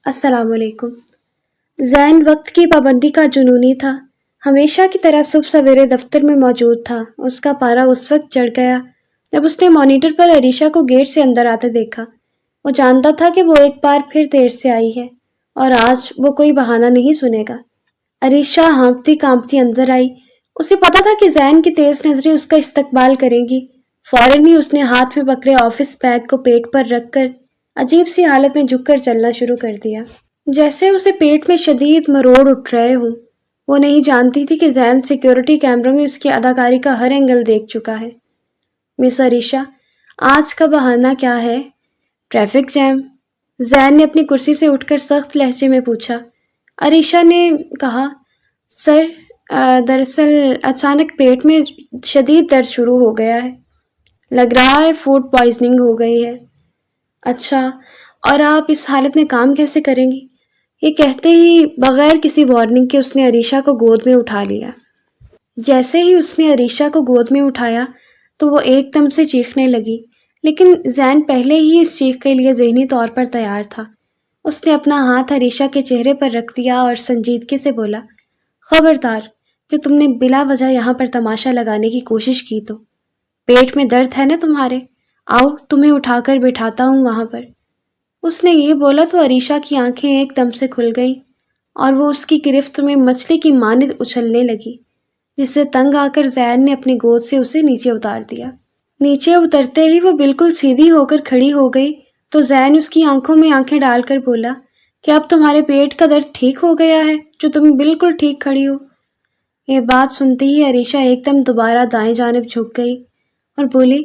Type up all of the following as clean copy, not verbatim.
السلام علیکم۔ زین وقت کی پابندی کا جنونی تھا۔ ہمیشہ کی طرح صبح سویرے دفتر میں موجود تھا۔ اس کا پارا اس وقت چڑھ گیا جب اس نے مانیٹر پر عریشہ کو گیٹ سے اندر آتے دیکھا۔ وہ جانتا تھا کہ وہ ایک بار پھر دیر سے آئی ہے اور آج وہ کوئی بہانہ نہیں سنے گا۔ عریشہ ہانپتی کانپتی اندر آئی۔ اسے پتا تھا کہ زین کی تیز نظریں اس کا استقبال کریں گی۔ فوراً ہی اس نے ہاتھ میں پکڑے آفس بیگ کو پیٹ پر رکھ کر عجیب سی حالت میں جھک کر چلنا شروع کر دیا، جیسے اسے پیٹ میں شدید مروڑ اٹھ رہے ہوں۔ وہ نہیں جانتی تھی کہ زین سیکیورٹی کیمروں میں اس کی اداکاری کا ہر اینگل دیکھ چکا ہے۔ مس عریشہ، آج کا بہانہ کیا ہے؟ Traffic jam? زین نے اپنی کرسی سے اٹھ کر سخت لہجے میں پوچھا۔ عریشہ نے کہا، سر، دراصل اچانک پیٹ میں شدید درد شروع ہو گیا ہے۔ لگ رہا ہے فوڈ پوائزننگ ہو گئی ہے۔ اچھا، اور آپ اس حالت میں کام کیسے کریں گی؟ یہ کہتے ہی بغیر کسی وارننگ کے اس نے عریشہ کو گود میں اٹھا لیا۔ جیسے ہی اس نے عریشہ کو گود میں اٹھایا تو وہ ایک دم سے چیخنے لگی، لیکن زین پہلے ہی اس چیخ کے لیے ذہنی طور پر تیار تھا۔ اس نے اپنا ہاتھ عریشہ کے چہرے پر رکھ دیا اور سنجیدگی سے بولا، خبردار کہ تم نے بلا وجہ یہاں پر تماشا لگانے کی کوشش کی تو۔ پیٹ میں درد ہے نا تمہارے؟ آؤ تمہیں اٹھا کر بٹھاتا ہوں وہاں پر۔ اس نے یہ بولا تو عریشہ کی آنکھیں ایک دم سے کھل گئیں اور وہ اس کی گرفت میں مچھلی کی مانند اچھلنے لگی، جس سے تنگ آ کر زین نے اپنی گود سے اسے نیچے اتار دیا۔ نیچے اترتے ہی وہ بالکل سیدھی ہو کر کھڑی ہو گئی تو زین اس کی آنکھوں میں آنکھیں ڈال کر بولا کہ اب تمہارے پیٹ کا درد ٹھیک ہو گیا ہے جو تم بالکل ٹھیک کھڑی ہو۔ یہ بات سنتے ہی عریشہ ایک دم دوبارہ دائیں جانب جھک گئی اور بولی،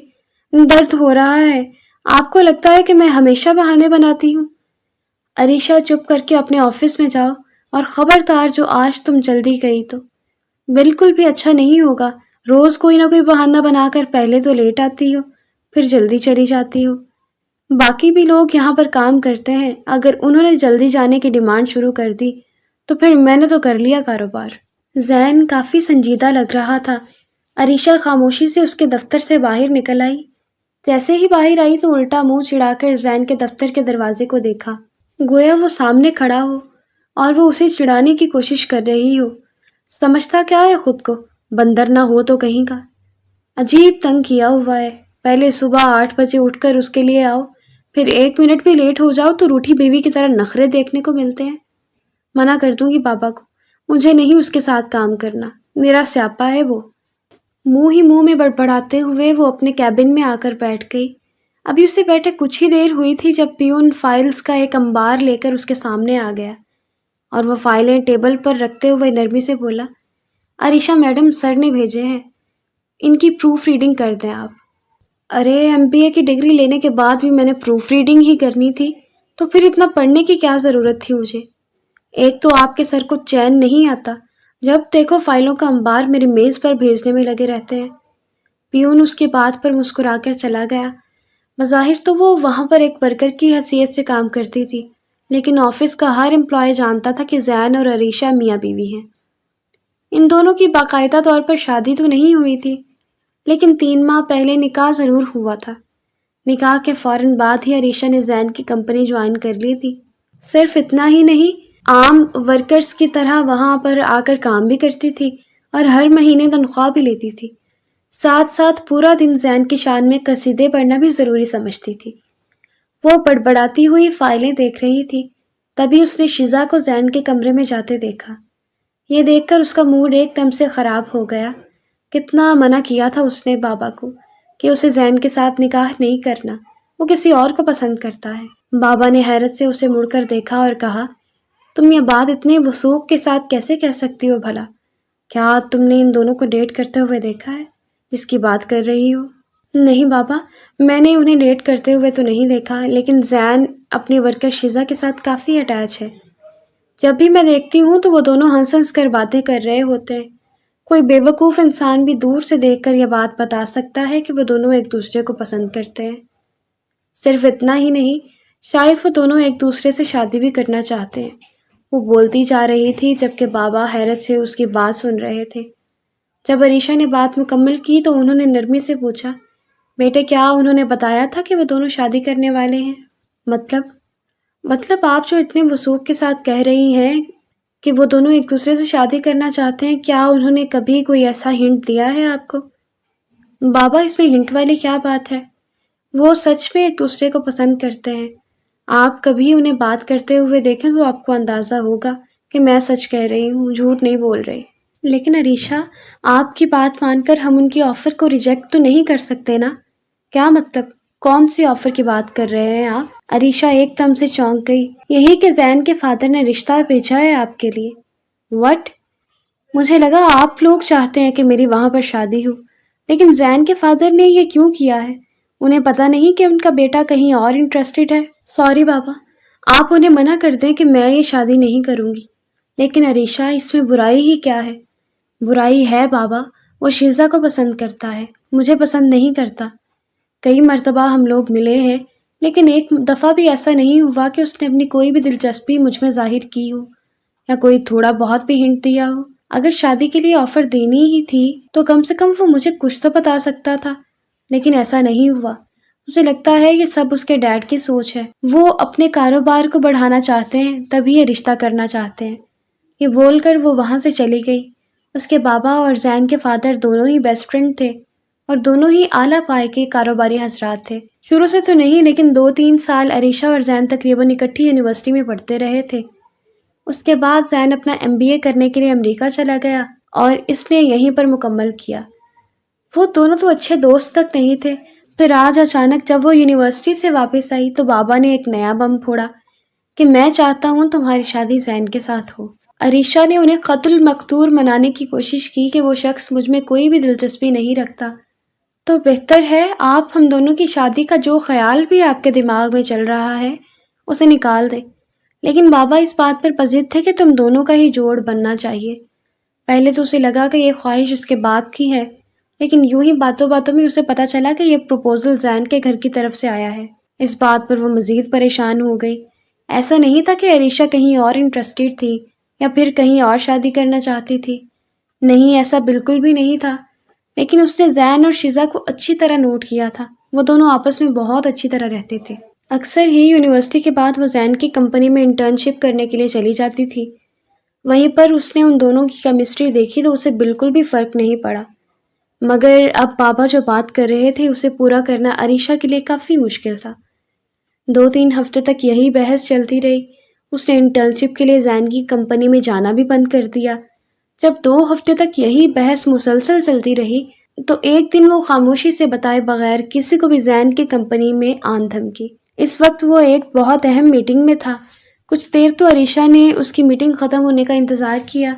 درد ہو رہا ہے؟ آپ کو لگتا ہے کہ میں ہمیشہ بہانے بناتی ہوں؟ عریشہ، چپ کر کے اپنے آفس میں جاؤ اور خبردار جو آج تم جلدی گئی تو بالکل بھی اچھا نہیں ہوگا۔ روز کوئی نہ کوئی بہانہ بنا کر پہلے تو لیٹ آتی ہو، پھر جلدی چلی جاتی ہو۔ باقی بھی لوگ یہاں پر کام کرتے ہیں، اگر انہوں نے جلدی جانے کی ڈیمانڈ شروع کر دی تو پھر میں نے تو کر لیا کاروبار۔ زین کافی سنجیدہ لگ رہا تھا۔ عریشہ خاموشی سے اس کے دفتر سے باہر نکل آئی۔ جیسے ہی باہر آئی تو الٹا منہ چڑھا کر زین کے دفتر کے دروازے کو دیکھا، گویا وہ سامنے کھڑا ہو اور وہ اسے چڑھانے کی کوشش کر رہی ہو۔ سمجھتا کیا ہے خود کو؟ بندر نہ ہو تو کہیں کا۔ عجیب تنگ کیا ہوا ہے، پہلے صبح 8 بجے اٹھ کر اس کے لیے آؤ، پھر 1 منٹ بھی لیٹ ہو جاؤ تو روٹھی بیوی کی طرح نخرے دیکھنے کو ملتے ہیں۔ منع کر دوں گی بابا کو، مجھے نہیں اس کے ساتھ کام کرنا، میرا سیاپا ہے وہ۔ منہ ہی منہ میں بڑبڑاتے ہوئے وہ اپنے کیبن میں آ کر بیٹھ گئی۔ ابھی اسے بیٹھے کچھ ہی دیر ہوئی تھی جب پیون فائلز کا ایک انبار لے کر اس کے سامنے آ گیا اور وہ فائلیں ٹیبل پر رکھتے ہوئے نرمی سے بولا، عریشہ میڈم، سر نے بھیجے ہیں، ان کی پروف ریڈنگ کر دیں آپ۔ ارے MBA کی ڈگری لینے کے بعد بھی میں نے پروف ریڈنگ ہی کرنی تھی تو پھر اتنا پڑھنے کی کیا ضرورت تھی مجھے؟ ایک تو آپ کے سر کو چین نہیں آتا، جب دیکھو فائلوں کا انبار میری میز پر بھیجنے میں لگے رہتے ہیں۔ پیون اس کی بات پر مسکرا کر چلا گیا۔ بظاہر تو وہ وہاں پر ایک ورکر کی حیثیت سے کام کرتی تھی، لیکن آفس کا ہر امپلائی جانتا تھا کہ زین اور عریشہ میاں بیوی ہیں۔ ان دونوں کی باقاعدہ طور پر شادی تو نہیں ہوئی تھی، لیکن 3 ماہ پہلے نکاح ضرور ہوا تھا۔ نکاح کے فوراً بعد ہی عریشہ نے زین کی کمپنی جوائن کر لی تھی۔ صرف اتنا ہی نہیں، عام ورکرز کی طرح وہاں پر آ کر کام بھی کرتی تھی اور ہر مہینے تنخواہ بھی لیتی تھی۔ ساتھ ساتھ پورا دن زین کی شان میں قصیدے پڑھنا بھی ضروری سمجھتی تھی۔ وہ بڑبڑاتی ہوئی فائلیں دیکھ رہی تھی، تبھی اس نے شیزا کو زین کے کمرے میں جاتے دیکھا۔ یہ دیکھ کر اس کا موڈ ایک دم سے خراب ہو گیا۔ کتنا منع کیا تھا اس نے بابا کو کہ اسے زین کے ساتھ نکاح نہیں کرنا، وہ کسی اور کو پسند کرتا ہے۔ بابا نے حیرت سے اسے مڑ کر دیکھا اور کہا، تم یہ بات اتنے وثوق کے ساتھ کیسے کہہ سکتی ہو بھلا؟ کیا تم نے ان دونوں کو ڈیٹ کرتے ہوئے دیکھا ہے جس کی بات کر رہی ہو؟ نہیں بابا، میں نے انہیں ڈیٹ کرتے ہوئے تو نہیں دیکھا، لیکن زین اپنی ورکر شیزا کے ساتھ کافی اٹیچ ہے۔ جب بھی میں دیکھتی ہوں تو وہ دونوں ہنس ہنس کر باتیں کر رہے ہوتے ہیں۔ کوئی بے وقوف انسان بھی دور سے دیکھ کر یہ بات بتا سکتا ہے کہ وہ دونوں ایک دوسرے کو پسند کرتے ہیں۔ صرف اتنا ہی نہیں، شاید وہ دونوں ایک دوسرے سے شادی بھی کرنا چاہتے ہیں۔ وہ بولتی جا رہی تھی جبکہ بابا حیرت سے اس کی بات سن رہے تھے۔ جب عریشہ نے بات مکمل کی تو انہوں نے نرمی سے پوچھا، بیٹے کیا انہوں نے بتایا تھا کہ وہ دونوں شادی کرنے والے ہیں؟ مطلب؟ مطلب آپ جو اتنے وثوق کے ساتھ کہہ رہی ہیں کہ وہ دونوں ایک دوسرے سے شادی کرنا چاہتے ہیں، کیا انہوں نے کبھی کوئی ایسا ہنٹ دیا ہے آپ کو؟ بابا، اس میں ہنٹ والی کیا بات ہے؟ وہ سچ میں ایک دوسرے کو پسند کرتے ہیں۔ آپ کبھی انہیں بات کرتے ہوئے دیکھیں تو آپ کو اندازہ ہوگا کہ میں سچ کہہ رہی ہوں، جھوٹ نہیں بول رہی۔ لیکن عریشہ، آپ کی بات مان کر ہم ان کی آفر کو ریجیکٹ تو نہیں کر سکتے نا؟ کیا مطلب؟ کون سی آفر کی بات کر رہے ہیں آپ؟ عریشہ ایک دم سے چونک گئی۔ یہی کہ زین کے فادر نے رشتہ بھیجا ہے آپ کے لیے۔ وٹ؟ مجھے لگا آپ لوگ چاہتے ہیں کہ میری وہاں پر شادی ہو، لیکن زین کے فادر نے یہ کیوں کیا ہے؟ انہیں پتہ نہیں کہ ان کا بیٹا کہیں اور انٹرسٹڈ ہے؟ سوری بابا، آپ انہیں منع کر دیں کہ میں یہ شادی نہیں کروں گی۔ لیکن عریشہ، اس میں برائی ہی کیا ہے؟ برائی ہے بابا، وہ شیزا کو پسند کرتا ہے، مجھے پسند نہیں کرتا۔ کئی مرتبہ ہم لوگ ملے ہیں، لیکن ایک دفعہ بھی ایسا نہیں ہوا کہ اس نے اپنی کوئی بھی دلچسپی مجھ میں ظاہر کی ہو یا کوئی تھوڑا بہت بھی ہنٹ دیا ہو۔ اگر شادی کے لیے آفر دینی ہی تھی تو کم سے کم وہ مجھے کچھ تو بتا سکتا تھا، لیکن ایسا نہیں ہوا۔ مجھے لگتا ہے یہ سب اس کے ڈیڈ کی سوچ ہے۔ وہ اپنے کاروبار کو بڑھانا چاہتے ہیں، تبھی یہ رشتہ کرنا چاہتے ہیں۔ یہ بول کر وہ وہاں سے چلی گئی۔ اس کے بابا اور زین کے فادر دونوں ہی بیسٹ فرینڈ تھے اور دونوں ہی اعلیٰ پائے کے کاروباری حضرات تھے۔ شروع سے تو نہیں، لیکن 2-3 سال عریشہ اور زین تقریباً اکٹھی یونیورسٹی میں پڑھتے رہے تھے۔ اس کے بعد زین اپنا MBA کرنے کے لیے امریکہ چلا گیا اور اس نے یہیں پر مکمل کیا۔ وہ دونوں تو اچھے دوست تک نہیں تھے۔ پھر آج اچانک جب وہ یونیورسٹی سے واپس آئی تو بابا نے ایک نیا بم پھوڑا کہ میں چاہتا ہوں تمہاری شادی زین کے ساتھ ہو۔ عریشہ نے انہیں قتل مقتول منانے کی کوشش کی کہ وہ شخص مجھ میں کوئی بھی دلچسپی نہیں رکھتا، تو بہتر ہے آپ ہم دونوں کی شادی کا جو خیال بھی آپ کے دماغ میں چل رہا ہے اسے نکال دیں۔ لیکن بابا اس بات پر پذیر تھے کہ تم دونوں کا ہی جوڑ بننا چاہیے۔ پہلے تو اسے لگا کہ یہ خواہش اس کے باپ کی ہے، لیکن یوں ہی باتوں باتوں میں اسے پتہ چلا کہ یہ پروپوزل زین کے گھر کی طرف سے آیا ہے۔ اس بات پر وہ مزید پریشان ہو گئی۔ ایسا نہیں تھا کہ عریشہ کہیں اور انٹرسٹڈ تھی یا پھر کہیں اور شادی کرنا چاہتی تھی۔ نہیں، ایسا بالکل بھی نہیں تھا، لیکن اس نے زین اور شیزا کو اچھی طرح نوٹ کیا تھا۔ وہ دونوں آپس میں بہت اچھی طرح رہتے تھے۔ اکثر ہی یونیورسٹی کے بعد وہ زین کی کمپنی میں انٹرنشپ کرنے کے لیے چلی جاتی تھی۔ وہیں پر اس نے ان دونوں کی کیمسٹری دیکھی تو اسے بالکل بھی فرق نہیں پڑا، مگر اب بابا جو بات کر رہے تھے اسے پورا کرنا عریشہ کے لیے کافی مشکل تھا۔ 2-3 ہفتے تک یہی بحث چلتی رہی۔ اس نے انٹرنشپ کے لیے زین کی کمپنی میں جانا بھی بند کر دیا۔ جب 2 ہفتے تک یہی بحث مسلسل چلتی رہی تو ایک دن وہ خاموشی سے بتائے بغیر کسی کو بھی زین کی کمپنی میں آن دھمکی۔ اس وقت وہ ایک بہت اہم میٹنگ میں تھا۔ کچھ دیر تو عریشہ نے اس کی میٹنگ ختم ہونے کا انتظار کیا۔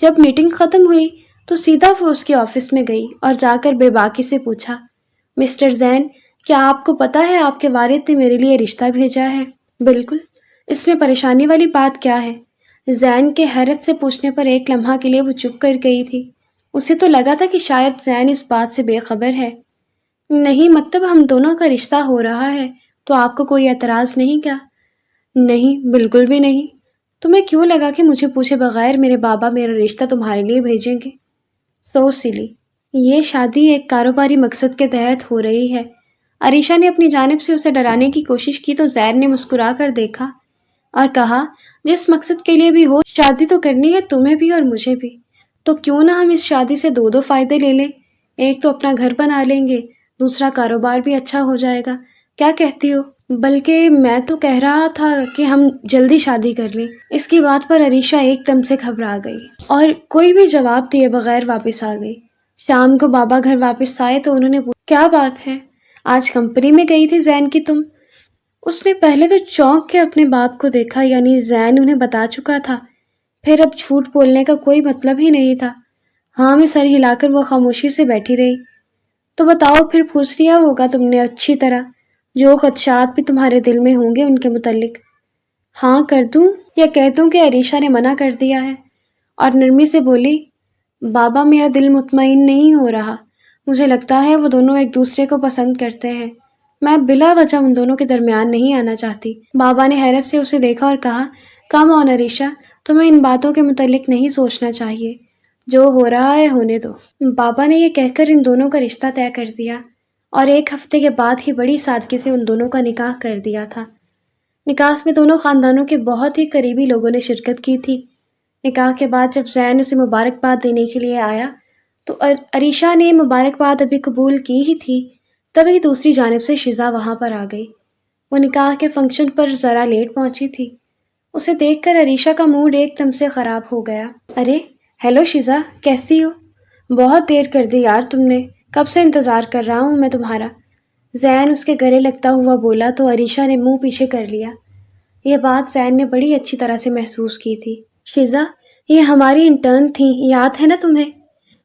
جب میٹنگ ختم ہوئی تو سیدھا وہ اس کے آفس میں گئی اور جا کر بے باکی سے پوچھا، مسٹر زین، کیا آپ کو پتا ہے آپ کے والد نے میرے لیے رشتہ بھیجا ہے؟ بالکل، اس میں پریشانی والی بات کیا ہے؟ زین کے حیرت سے پوچھنے پر ایک لمحہ کے لیے وہ چپ کر گئی تھی۔ اسے تو لگا تھا کہ شاید زین اس بات سے بے خبر ہے۔ نہیں، مطلب ہم دونوں کا رشتہ ہو رہا ہے، تو آپ کو کوئی اعتراض نہیں کیا؟ نہیں، بالکل بھی نہیں۔ تمہیں کیوں لگا کہ مجھے پوچھے بغیر میرے بابا میرا رشتہ تمہارے لیے بھیجیں گے؟ سو سلی، یہ شادی ایک کاروباری مقصد کے تحت ہو رہی ہے۔ عریشہ نے اپنی جانب سے اسے ڈرانے کی کوشش کی تو زین نے مسکرا کر دیکھا اور کہا، جس مقصد کے لیے بھی ہو، شادی تو کرنی ہے تمہیں بھی اور مجھے بھی، تو کیوں نہ ہم اس شادی سے 2 فائدے لے لیں۔ ایک تو اپنا گھر بنا لیں گے، دوسرا کاروبار بھی اچھا ہو جائے گا۔ کیا کہتی ہو؟ بلکہ میں تو کہہ رہا تھا کہ ہم جلدی شادی کر لیں۔ اس کی بات پر عریشہ ایک دم سے گھبرا گئی اور کوئی بھی جواب دیے بغیر واپس آ گئی۔ شام کو بابا گھر واپس آئے تو انہوں نے پوچھا، کیا بات ہے؟ آج کمپنی میں گئی تھی زین کی تم؟ اس نے پہلے تو چونک کے اپنے باپ کو دیکھا، یعنی زین انہیں بتا چکا تھا، پھر اب جھوٹ بولنے کا کوئی مطلب ہی نہیں تھا۔ ہاں میں سر ہلا کر وہ خاموشی سے بیٹھی رہی۔ تو بتاؤ، پھر پوچھ لیا ہوگا تم نے اچھی طرح، جو خدشات بھی تمہارے دل میں ہوں گے ان کے متعلق۔ ہاں کر دوں یا کہہ دوں کہ عریشہ نے منع کر دیا ہے، اور نرمی سے بولی، بابا میرا دل مطمئن نہیں ہو رہا، مجھے لگتا ہے وہ دونوں ایک دوسرے کو پسند کرتے ہیں، میں بلا وجہ ان دونوں کے درمیان نہیں آنا چاہتی۔ بابا نے حیرت سے اسے دیکھا اور کہا، کم آن عریشہ، تمہیں ان باتوں کے متعلق نہیں سوچنا چاہیے، جو ہو رہا ہے ہونے دو۔ بابا نے یہ کہہ کر ان دونوں کا رشتہ طے کر دیا اور 1 ہفتے کے بعد ہی بڑی سادگی سے ان دونوں کا نکاح کر دیا تھا۔ نکاح میں دونوں خاندانوں کے بہت ہی قریبی لوگوں نے شرکت کی تھی۔ نکاح کے بعد جب زین اسے مبارکباد دینے کے لیے آیا تو عریشہ نے مبارکباد ابھی قبول کی ہی تھی، تبھی دوسری جانب سے شیزا وہاں پر آ گئی۔ وہ نکاح کے فنکشن پر ذرا لیٹ پہنچی تھی۔ اسے دیکھ کر عریشہ کا موڈ ایک دم سے خراب ہو گیا۔ ارے ہیلو شیزا، کیسی ہو؟ بہت دیر کر دی یار تم نے، کب سے انتظار کر رہا ہوں میں تمہارا۔ زین اس کے گلے لگتا ہوا بولا تو عریشہ نے منہ پیچھے کر لیا۔ یہ بات زین نے بڑی اچھی طرح سے محسوس کی تھی۔ شیزا، یہ ہماری انٹرن تھی، یاد ہے نا تمہیں؟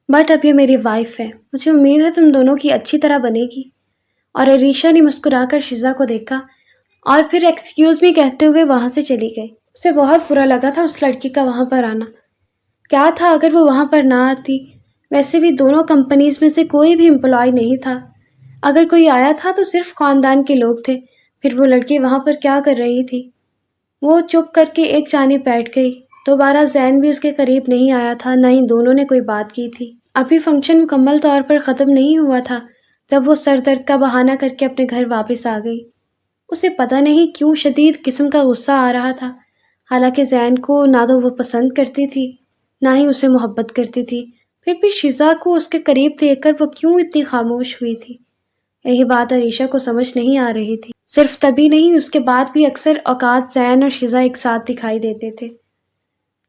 بٹ اب یہ میری وائف ہے، مجھے امید ہے تم دونوں کی اچھی طرح بنے گی۔ اور عریشہ نے مسکرا کر شیزا کو دیکھا اور پھر ایکسکیوز می کہتے ہوئے وہاں سے چلی گئی۔ اسے بہت برا لگا تھا اس لڑکی کا وہاں پر آنا۔ کیا تھا اگر وہ وہاں پر نہ آتی؟ ویسے بھی دونوں کمپنیز میں سے کوئی بھی امپلائی نہیں تھا۔ اگر کوئی آیا تھا تو صرف خاندان کے لوگ تھے، پھر وہ لڑکی وہاں پر کیا کر رہی تھی؟ وہ چپ کر کے ایک جانب بیٹھ گئی۔ دوبارہ زین بھی اس کے قریب نہیں آیا تھا، نہ ہی دونوں نے کوئی بات کی تھی۔ ابھی فنکشن مکمل طور پر ختم نہیں ہوا تھا تب وہ سر درد کا بہانہ کر کے اپنے گھر واپس آ گئی۔ اسے پتہ نہیں کیوں شدید قسم کا غصہ آ رہا تھا، حالانکہ زین کو نہ تو وہ پسند کرتی تھی نہ ہی اسے محبت کرتی تھی، پھر بھی شیزا کو اس کے قریب دیکھ کر وہ کیوں اتنی خاموش ہوئی تھی؟ یہی بات عریشہ کو سمجھ نہیں آ رہی تھی۔ صرف تبھی نہیں، اس کے بعد بھی اکثر اوقات زین اور شیزا ایک ساتھ دکھائی دیتے تھے۔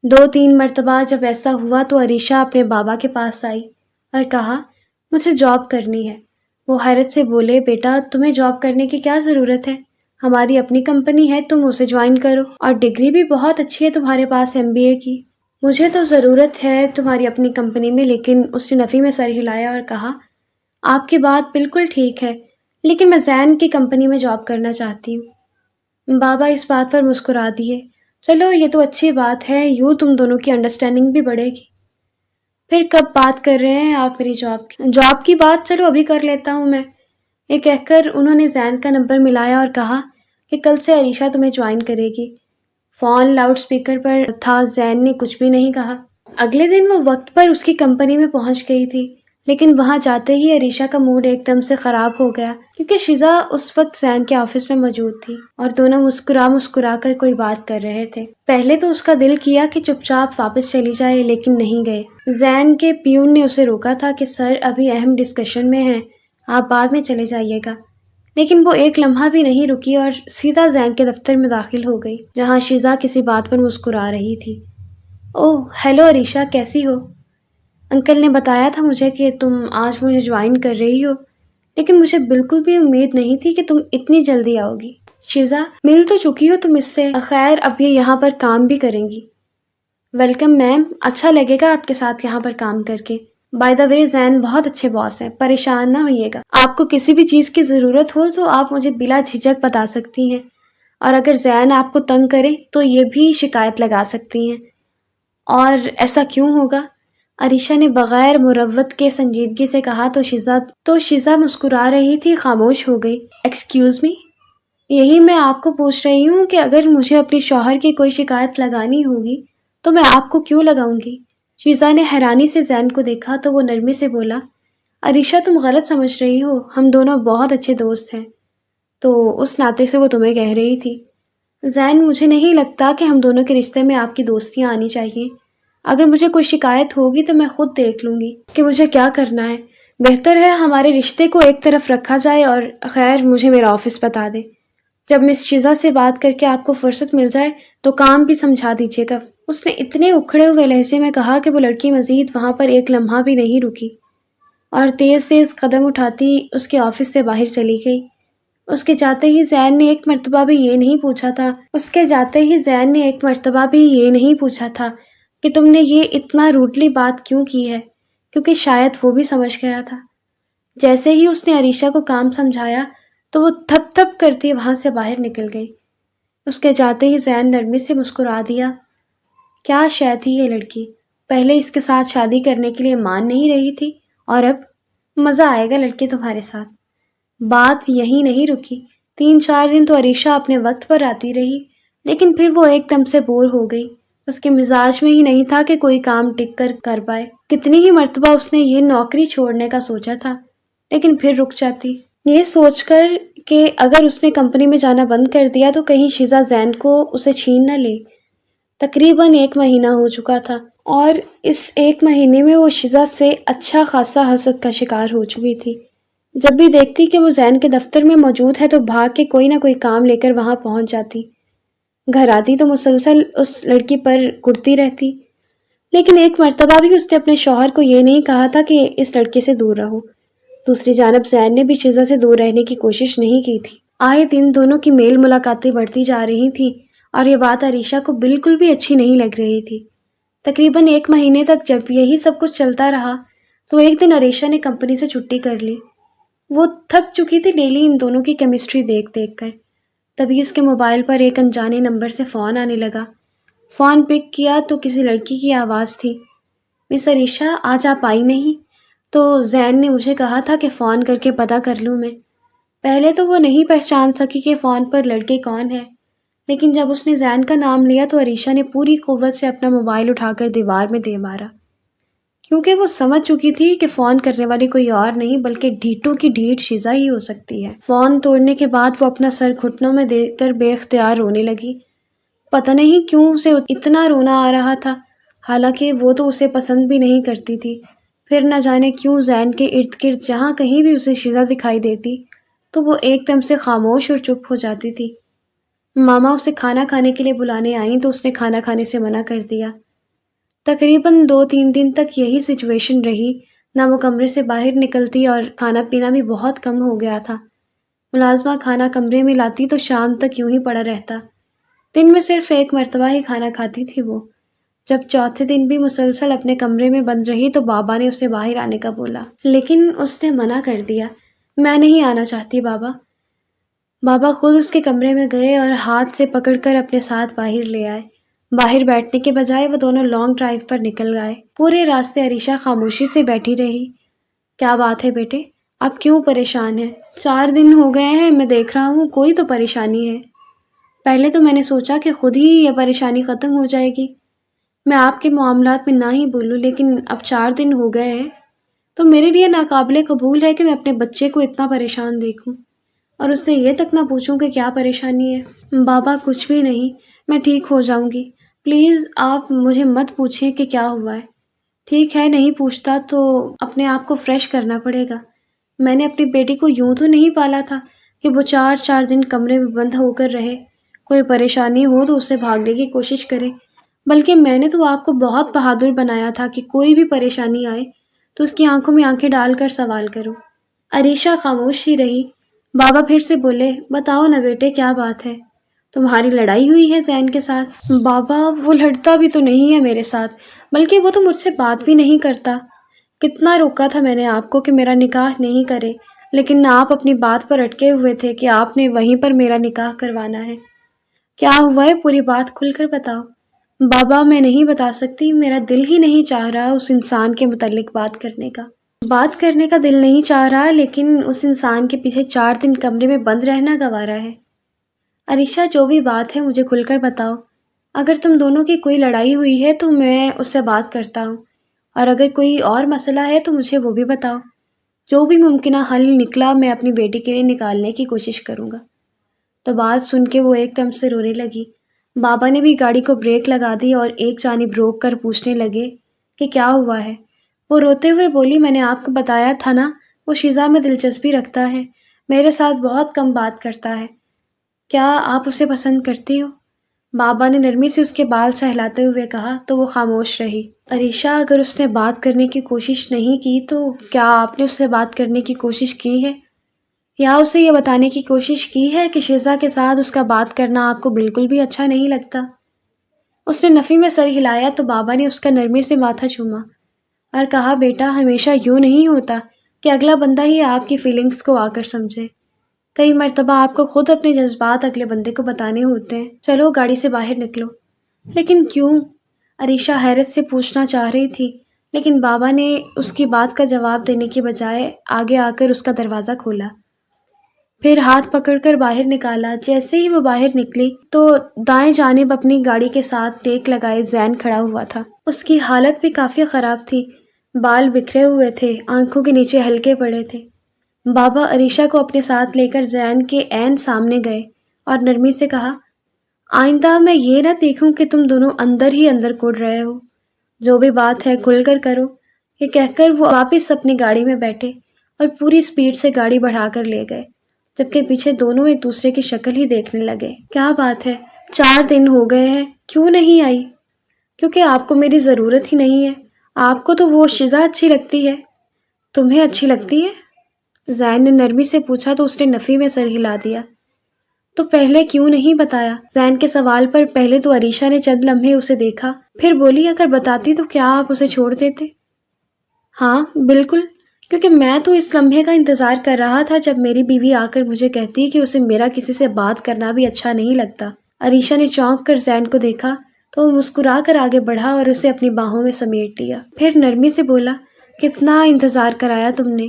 2-3 مرتبہ جب ایسا ہوا تو عریشہ اپنے بابا کے پاس آئی اور کہا مجھے جاب کرنی ہے۔ وہ حیرت سے بولے بیٹا تمہیں جاب کرنے کی کیا ضرورت ہے؟ ہماری اپنی کمپنی ہے، تم اسے جوائن کرو، اور ڈگری بھی بہت اچھی ہے تمہارے پاس MBA کی۔ مجھے تو ضرورت ہے تمہاری اپنی کمپنی میں، لیکن اس نے نفی میں سر ہلایا اور کہا آپ کی بات بالکل ٹھیک ہے، لیکن میں زین کی کمپنی میں جاب کرنا چاہتی ہوں۔ بابا اس بات پر مسکرا دیے۔ چلو یہ تو اچھی بات ہے، یوں تم دونوں کی انڈرسٹینڈنگ بھی بڑھے گی۔ پھر کب بات کر رہے ہیں آپ میری جاب کی بات؟ چلو ابھی کر لیتا ہوں میں۔ یہ کہہ کر انہوں نے زین کا نمبر ملایا اور کہا کہ کل سے عریشہ تمہیں جوائن کرے گی۔ فون لاؤڈ سپیکر پر تھا، زین نے کچھ بھی نہیں کہا۔ اگلے دن وہ وقت پر اس کی کمپنی میں پہنچ گئی تھی، لیکن وہاں جاتے ہی عریشہ کا موڈ ایک دم سے خراب ہو گیا کیونکہ شیزا اس وقت زین کے آفس میں موجود تھی اور دونوں مسکرا کر کوئی بات کر رہے تھے۔ پہلے تو اس کا دل کیا کہ چپ چاپ واپس چلی جائے، لیکن نہیں گئے۔ زین کے پیون نے اسے روکا تھا کہ سر ابھی اہم ڈسکشن میں ہیں، آپ بعد میں چلے جائیے گا، لیکن وہ ایک لمحہ بھی نہیں رکی اور سیدھا زین کے دفتر میں داخل ہو گئی جہاں شیزا کسی بات پر مسکرا رہی تھی۔ اوہ ہیلو عریشہ، کیسی ہو؟ انکل نے بتایا تھا مجھے کہ تم آج مجھے جوائن کر رہی ہو، لیکن مجھے بالکل بھی امید نہیں تھی کہ تم اتنی جلدی آؤ گی۔ شیزا، مل تو چکی ہو تم اس سے، خیر اب یہ یہاں پر کام بھی کریں گی۔ ویلکم میم، اچھا لگے گا آپ کے ساتھ یہاں پر کام کر کے۔ بائی دا وے زین بہت اچھے باس ہیں، پریشان نہ ہوئیے گا۔ آپ کو کسی بھی چیز کی ضرورت ہو تو آپ مجھے بلا جھجک بتا سکتی ہیں، اور اگر زین آپ کو تنگ کرے تو یہ بھی شکایت لگا سکتی ہیں۔ اور ایسا کیوں ہوگا؟ عریشہ نے بغیر مروت کے سنجیدگی سے کہا تو شیزا مسکرا رہی تھی، خاموش ہو گئی۔ ایکسکیوز می، یہی میں آپ کو پوچھ رہی ہوں کہ اگر مجھے اپنے شوہر کی کوئی شکایت لگانی ہوگی تو میں آپ کو کیوں لگاؤں گی؟ شیزا نے حیرانی سے زین کو دیکھا تو وہ نرمی سے بولا عریشہ تم غلط سمجھ رہی ہو، ہم دونوں بہت اچھے دوست ہیں، تو اس ناطے سے وہ تمہیں کہہ رہی تھی۔ زین، مجھے نہیں لگتا کہ ہم دونوں کے رشتے میں آپ کی دوستیاں آنی چاہیے۔ اگر مجھے کوئی شکایت ہوگی تو میں خود دیکھ لوں گی کہ مجھے کیا کرنا ہے۔ بہتر ہے ہمارے رشتے کو ایک طرف رکھا جائے، اور خیر مجھے میرا آفس بتا دے۔ جب مس شیزا سے بات کر کے آپ کو فرصت مل جائے تو کام بھی سمجھا دیجیے گا۔ اس نے اتنے اکھڑے ہوئے لہجے میں کہا کہ وہ لڑکی مزید وہاں پر ایک لمحہ بھی نہیں رکی اور تیز تیز قدم اٹھاتی اس کے آفس سے باہر چلی گئی۔ اس کے جاتے ہی زین نے ایک مرتبہ بھی یہ نہیں پوچھا تھا کہ تم نے یہ اتنا روڈلی بات کیوں کی ہے، کیونکہ شاید وہ بھی سمجھ گیا تھا۔ جیسے ہی اس نے عریشہ کو کام سمجھایا تو وہ تھپ تھپ کرتی وہاں سے باہر نکل گئی۔ اس کے جاتے ہی زین نرمی سے مسکرا دیا۔ کیا شے تھی یہ لڑکی، پہلے اس کے ساتھ شادی کرنے کے لیے مان نہیں رہی تھی، اور اب مزہ آئے گا لڑکی تمہارے ساتھ۔ بات یہی نہیں رکی، 3-4 دن تو عریشہ اپنے وقت پر آتی رہی، لیکن پھر وہ ایک دم سے بور ہو گئی۔ اس کے مزاج میں ہی نہیں تھا کہ کوئی کام ٹک کر پائے۔ کتنی ہی مرتبہ اس نے یہ نوکری چھوڑنے کا سوچا تھا، لیکن پھر رک جاتی، یہ سوچ کر کہ اگر اس نے کمپنی میں جانا بند کر دیا تو کہیں شیزا زین کو اسے چھین نہ لے۔ تقریباً 1 مہینہ ہو چکا تھا اور اس 1 مہینے میں وہ شیزا سے اچھا خاصا حسد کا شکار ہو چکی تھی۔ جب بھی دیکھتی کہ وہ زین کے دفتر میں موجود ہے تو بھاگ کے کوئی نہ کوئی کام لے کر وہاں پہنچ جاتی۔ گھر آتی تو مسلسل اس لڑکی پر کڑتی رہتی، لیکن ایک مرتبہ بھی اس نے اپنے شوہر کو یہ نہیں کہا تھا کہ اس لڑکی سے دور رہو۔ دوسری جانب زین نے بھی شیزا سے دور رہنے کی کوشش نہیں کی تھی۔ آئے دن دونوں کی میل ملاقاتیں بڑھتی جا رہی تھیں اور یہ بات عریشہ کو بالکل بھی اچھی نہیں لگ رہی تھی۔ تقریباً 1 مہینے تک جب یہی سب کچھ چلتا رہا تو ایک دن عریشہ نے کمپنی سے چھٹی کر لی۔ وہ تھک چکی تھی ڈیلی ان دونوں کی کیمسٹری دیکھ دیکھ کر۔ تبھی اس کے موبائل پر ایک انجانے نمبر سے فون آنے لگا۔ فون پک کیا تو کسی لڑکی کی آواز تھی۔ مس عریشہ، آج آپ آئی نہیں؟ تو زین نے مجھے کہا تھا کہ فون کر کے پتہ کر لوں میں۔ پہلے تو وہ نہیں پہچان سکی کہ فون پر لڑکے کون ہے، لیکن جب اس نے زین کا نام لیا تو عریشہ نے پوری قوت سے اپنا موبائل اٹھا کر دیوار میں دے مارا، کیونکہ وہ سمجھ چکی تھی کہ فون کرنے والی کوئی اور نہیں بلکہ ڈھیٹوں کی ڈھیٹ شیزا ہی ہو سکتی ہے۔ فون توڑنے کے بعد وہ اپنا سر گھٹنوں میں دے کر بے اختیار رونے لگی۔ پتہ نہیں کیوں اسے اتنا رونا آ رہا تھا، حالانکہ وہ تو اسے پسند بھی نہیں کرتی تھی۔ پھر نہ جانے کیوں زین کے ارد گرد جہاں کہیں بھی اسے شیزا دکھائی دیتی تو وہ ایک دم سے خاموش اور چپ ہو جاتی تھی۔ ماما اسے کھانا کھانے کے لیے بلانے آئیں تو اس نے کھانا کھانے سے منع کر دیا۔ تقریباً 2-3 دن تک یہی سچویشن رہی، نہ وہ کمرے سے باہر نکلتی اور کھانا پینا بھی بہت کم ہو گیا تھا۔ ملازمہ کھانا کمرے میں لاتی تو شام تک یوں ہی پڑا رہتا۔ دن میں صرف 1 مرتبہ ہی کھانا کھاتی تھی وہ۔ جب چوتھے دن بھی مسلسل اپنے کمرے میں بند رہی تو بابا نے اسے باہر آنے کا بولا، لیکن اس نے منع کر دیا۔ میں نہیں آنا چاہتی بابا۔ بابا خود اس کے کمرے میں گئے اور ہاتھ سے پکڑ کر اپنے ساتھ باہر لے آئے۔ باہر بیٹھنے کے بجائے وہ دونوں لانگ ڈرائیو پر نکل گئے۔ پورے راستے عریشہ خاموشی سے بیٹھی رہی۔ کیا بات ہے بیٹے، آپ کیوں پریشان ہیں؟ 4 دن ہو گئے ہیں، میں دیکھ رہا ہوں کوئی تو پریشانی ہے۔ پہلے تو میں نے سوچا کہ خود ہی یہ پریشانی ختم ہو جائے گی، میں آپ کے معاملات میں نہ ہی بولوں، لیکن اب 4 دن ہو گئے ہیں تو میرے لیے ناقابل قبول ہے کہ میں اپنے بچے کو اتنا پریشان دیکھوں اور اس سے یہ تک نہ پوچھوں کہ کیا پریشانی ہے۔ بابا کچھ بھی نہیں، میں ٹھیک ہو جاؤں گی، پلیز آپ مجھے مت پوچھیں کہ کیا ہوا ہے۔ ٹھیک ہے، نہیں پوچھتا تو اپنے آپ کو فریش کرنا پڑے گا۔ میں نے اپنی بیٹی کو یوں تو نہیں پالا تھا کہ وہ 4 دن کمرے میں بند ہو کر رہے، کوئی پریشانی ہو تو اسے بھاگنے کی کوشش کرے، بلکہ میں نے تو آپ کو بہت بہادر بنایا تھا کہ کوئی بھی پریشانی آئے تو اس کی آنکھوں میں آنکھیں ڈال کر سوال کرو۔ عریشہ خاموش ہی رہی۔ بابا پھر سے بولے، بتاؤ نا بیٹے، کیا بات ہے؟ تمہاری لڑائی ہوئی ہے زین کے ساتھ؟ بابا وہ لڑتا بھی تو نہیں ہے میرے ساتھ، بلکہ وہ تو مجھ سے بات بھی نہیں کرتا۔ کتنا روکا تھا میں نے آپ کو کہ میرا نکاح نہیں کرے، لیکن آپ اپنی بات پر اٹکے ہوئے تھے کہ آپ نے وہیں پر میرا نکاح کروانا ہے۔ کیا ہوا ہے، پوری بات کھل کر بتاؤ۔ بابا میں نہیں بتا سکتی، میرا دل ہی نہیں چاہ رہا اس انسان کے متعلق بات کرنے کا۔ بات کرنے کا دل نہیں چاہ رہا، لیکن اس انسان کے پیچھے 4 دن کمرے میں بند رہنا گوارا ہے۔ عریشہ جو بھی بات ہے مجھے کھل کر بتاؤ۔ اگر تم دونوں کی کوئی لڑائی ہوئی ہے تو میں اس سے بات کرتا ہوں، اور اگر کوئی اور مسئلہ ہے تو مجھے وہ بھی بتاؤ۔ جو بھی ممکنہ حل نکلا میں اپنی بیٹی کے لیے نکالنے کی کوشش کروں گا۔ تو بات سن کے وہ ایک دم سے رونے لگی۔ بابا نے بھی گاڑی کو بریک لگا دی اور ایک جانب روک کر پوچھنے لگے کہ کیا ہوا ہے۔ وہ روتے ہوئے بولی، میں نے آپ کو بتایا تھا نا، وہ شیزا میں دلچسپی رکھتا ہے، میرے ساتھ بہت کم بات کرتا ہے۔ کیا آپ اسے پسند کرتی ہو؟ بابا نے نرمی سے اس کے بال سہلاتے ہوئے کہا تو وہ خاموش رہی۔ عریشہ، اگر اس نے بات کرنے کی کوشش نہیں کی تو کیا آپ نے اس سے بات کرنے کی کوشش کی ہے؟ یا اسے یہ بتانے کی کوشش کی ہے کہ شیزا کے ساتھ اس کا بات کرنا آپ کو بالکل بھی اچھا نہیں لگتا؟ اس نے نفی میں سر ہلایا تو بابا نے اس کا نرمی سے ماتھا چوما اور کہا، بیٹا ہمیشہ یوں نہیں ہوتا کہ اگلا بندہ ہی آپ کی فیلنگز کو آ کر سمجھے۔ کئی مرتبہ آپ کو خود اپنے جذبات اگلے بندے کو بتانے ہوتے ہیں۔ چلو گاڑی سے باہر نکلو۔ لیکن کیوں؟ عریشہ حیرت سے پوچھنا چاہ رہی تھی، لیکن بابا نے اس کی بات کا جواب دینے کی بجائے آگے آ کر اس کا دروازہ کھولا، پھر ہاتھ پکڑ کر باہر نکالا۔ جیسے ہی وہ باہر نکلی تو دائیں جانب اپنی گاڑی کے ساتھ ٹیک لگائے زین کھڑا ہوا تھا۔ اس کی حالت بھی کافی خراب تھی، بال بکھرے ہوئے تھے، آنکھوں کے نیچے ہلکے پڑے تھے۔ بابا عریشہ کو اپنے ساتھ لے کر زین کے عین سامنے گئے اور نرمی سے کہا، آئندہ میں یہ نہ دیکھوں کہ تم دونوں اندر ہی اندر کوڑ رہے ہو، جو بھی بات ہے کھل کر کرو۔ یہ کہہ کر وہ واپس اپنی گاڑی میں بیٹھے اور پوری سپیڈ سے گاڑی بڑھا کر لے گئے، جبکہ پیچھے دونوں ایک دوسرے کی شکل ہی دیکھنے لگے۔ کیا بات ہے، 4 دن ہو گئے ہیں، کیوں نہیں آئی؟ کیونکہ آپ کو میری ضرورت ہی نہیں ہے۔ آپ کو تو وہ شیزہ اچھی لگتی ہے۔ تمہیں اچھی لگتی ہے؟ زین نے نرمی سے پوچھا تو اس نے نفی میں سر ہلا دیا۔ تو پہلے کیوں نہیں بتایا؟ زین کے سوال پر پہلے تو عریشہ نے چند لمحے اسے دیکھا، پھر بولی، اگر بتاتی تو کیا آپ اسے چھوڑ دیتے؟ ہاں بالکل، کیونکہ میں تو اس لمحے کا انتظار کر رہا تھا جب میری بیوی آ کر مجھے کہتی کہ اسے میرا کسی سے بات کرنا بھی اچھا نہیں لگتا۔ عریشہ نے چونک کر زین کو دیکھا تو وہ مسکرا کر آگے بڑھا اور اسے اپنی باہوں میں سمیٹ لیا۔ پھر نرمی سے بولا، کتنا انتظار کرایا تم نے؟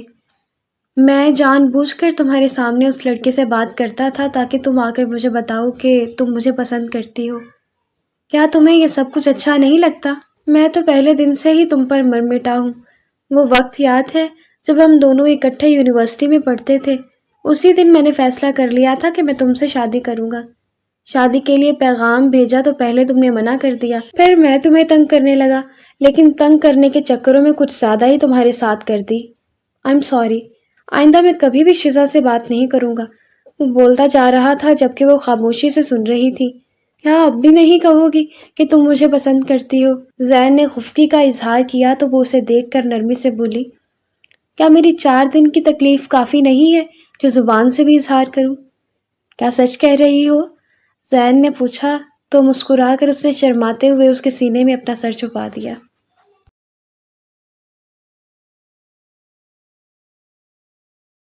میں جان بوجھ کر تمہارے سامنے اس لڑکے سے بات کرتا تھا تاکہ تم آ کر مجھے بتاؤ کہ تم مجھے پسند کرتی ہو۔ کیا تمہیں یہ سب کچھ اچھا نہیں لگتا؟ میں تو پہلے دن سے ہی تم پر مر مٹا ہوں۔ وہ وقت یاد ہے جب ہم دونوں اکٹھے یونیورسٹی میں پڑھتے تھے؟ اسی دن میں نے فیصلہ کر لیا تھا کہ میں تم سے شادی کروں گا۔ شادی کے لیے پیغام بھیجا تو پہلے تم نے منع کر دیا، پھر میں تمہیں تنگ کرنے لگا، لیکن تنگ کرنے کے چکروں میں کچھ زیادہ ہی تمہارے ساتھ کر دی۔ آئی ایم سوری، آئندہ میں کبھی بھی شیزہ سے بات نہیں کروں گا۔ وہ بولتا جا رہا تھا جبکہ وہ خاموشی سے سن رہی تھی۔ کیا اب بھی نہیں کہو گی کہ تم مجھے پسند کرتی ہو؟ زین نے خفگی کا اظہار کیا تو وہ اسے دیکھ کر نرمی سے بولی، کیا میری 4 دن کی تکلیف کافی نہیں ہے جو زبان سے بھی اظہار کروں؟ کیا سچ کہہ رہی ہو؟ زین نے پوچھا تو مسکرا کر اس نے شرماتے ہوئے اس کے سینے میں اپنا سر چھپا دیا۔